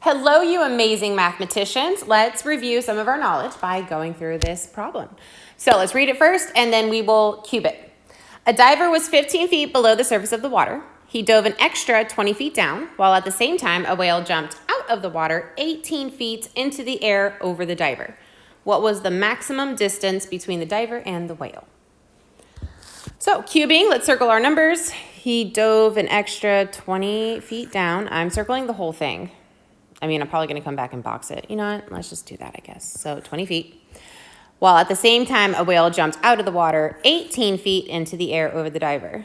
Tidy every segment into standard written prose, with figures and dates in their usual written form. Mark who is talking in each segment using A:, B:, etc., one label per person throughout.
A: Hello, you amazing mathematicians. Let's review some of our knowledge by going through this problem. So let's read it first, and then we will cube it. A diver was 15 feet below the surface of the water. He dove an extra 20 feet down, while at the same time, a whale jumped out of the water 18 feet into the air over the diver. What was the maximum distance between the diver and the whale? So cubing, let's circle our numbers. He dove an extra 20 feet down. I'm circling the whole thing. I mean, I'm probably going to come back and box it. You know what? Let's just do that, I guess. So 20 feet. While at the same time, a whale jumped out of the water 18 feet into the air over the diver.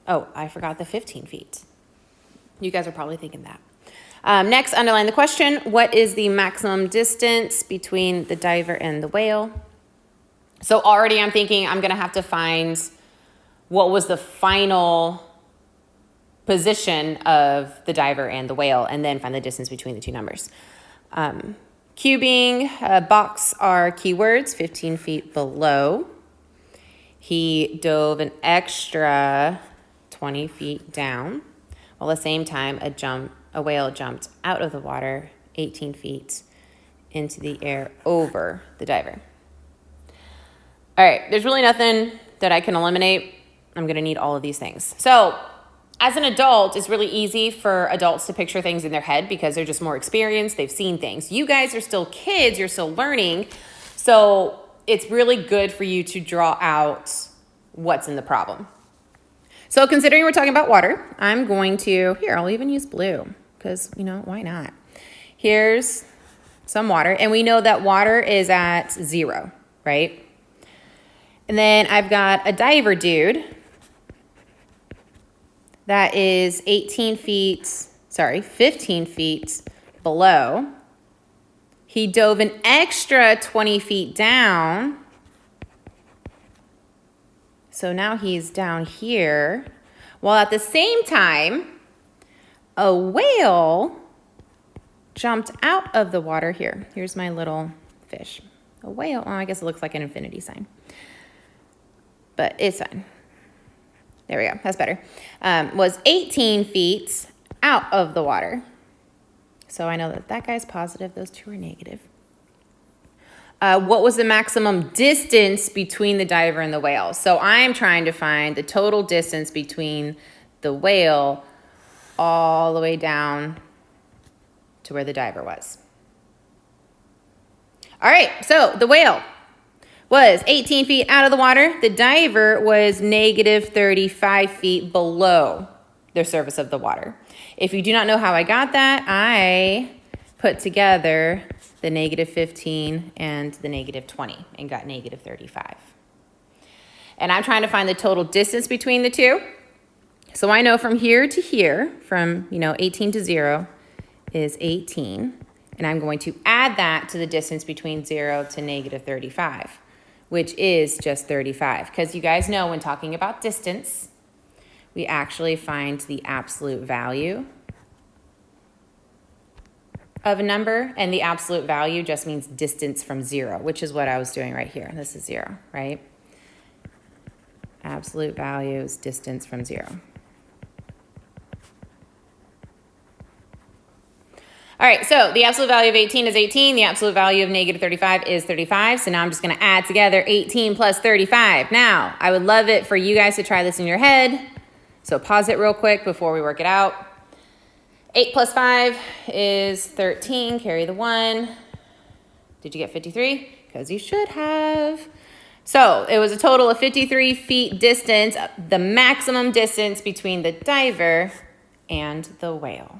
A: Oh, I forgot the 15 feet. You guys are probably thinking that. Next, underline the question. What is the maximum distance between the diver and the whale? So already I'm thinking I'm going to have to find what was the final position of the diver and the whale, and then find the distance between the two numbers. Cubing, box are keywords, 15 feet below. He dove an extra 20 feet down, while at the same time a whale jumped out of the water 18 feet into the air over the diver. All right, there's really nothing that I can eliminate. I'm gonna need all of these things. So as an adult, it's really easy for adults to picture things in their head because they're just more experienced, they've seen things. You guys are still kids, you're still learning, so it's really good for you to draw out what's in the problem. So considering we're talking about water, I'm going to, I'll even use blue because, why not? Here's some water, and we know that water is at 0, right? And then I've got a diver dude that is 15 feet below. He dove an extra 20 feet down. So now he's down here. While at the same time, a whale jumped out of the water here. Here's my little fish. A whale, I guess it looks like an infinity sign. But it's fine. There we go, that's better. Was 18 feet out of the water. So I know that that guy's positive, those two are negative. What was the maximum distance between the diver and the whale? So I'm trying to find the total distance between the whale all the way down to where the diver was. All right, so the whale was 18 feet out of the water. The diver was negative 35 feet below the surface of the water. If you do not know how I got that, I put together the negative 15 and the negative 20 and got negative 35. And I'm trying to find the total distance between the two. So I know from here to here, from 18 to 0 is 18. And I'm going to add that to the distance between 0 to negative 35. Which is just 35. Because you guys know when talking about distance, we actually find the absolute value of a number, and the absolute value just means distance from 0, which is what I was doing right here. This is 0, right? Absolute value is distance from 0. All right, so the absolute value of 18 is 18. The absolute value of negative 35 is 35. So now I'm just going to add together 18 plus 35. Now, I would love it for you guys to try this in your head. So pause it real quick before we work it out. 8 plus 5 is 13. Carry the 1. Did you get 53? Because you should have. So it was a total of 53 feet distance, the maximum distance between the diver and the whale.